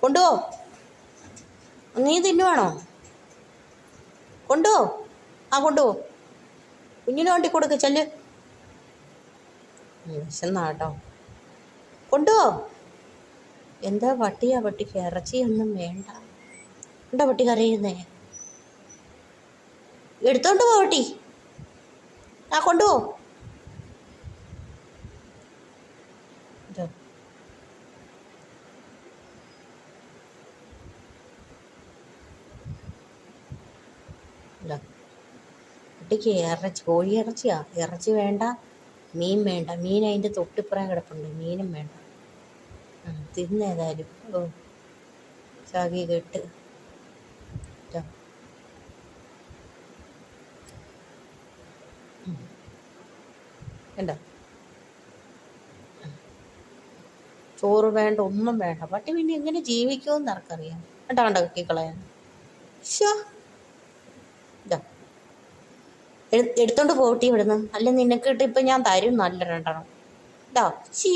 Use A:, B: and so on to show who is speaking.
A: കൊണ്ടുപോ. നീ തിന്നുവാണോ? കൊണ്ടുപോ. കൊണ്ടുപോ. കുഞ്ഞിന് വേണ്ടി കൊടുക്ക്. ചെല്ല്. വിശന്നാട്ടോ. കൊണ്ടുപോ. എന്താ പട്ടിയാ? പട്ടിക്ക് ഇറച്ചിയൊന്നും വേണ്ട. എന്താ പട്ടി കരയുന്നേ? എടുത്തോണ്ട് പോ പട്ടി. കൊണ്ടുപോ. കുട്ടിക്ക് കോഴിയിറച്ചിയാ. ഇറച്ചി വേണ്ട, മീൻ വേണ്ട. മീൻ അതിൻ്റെ തൊട്ടിപ്പുറം കിടപ്പുണ്ട്. മീനും വേണ്ട. തിന്നേതായാലും. ചാകി കെട്ട്. വേണ്ട. ചോറ് വേണ്ട, ഒന്നും വേണ്ട. പട്ടി പിന്നെ എങ്ങനെ ജീവിക്കുമെന്ന് ആർക്കറിയാം. കണ്ട കക്കിക്കളയാൻ. എടുത്തോണ്ട് പോട്ടി ഇവിടുന്ന്. അല്ല നിനക്കിട്ട് ഇപ്പം ഞാൻ തരും നല്ല രണ്ടെണ്ണം. ചീ.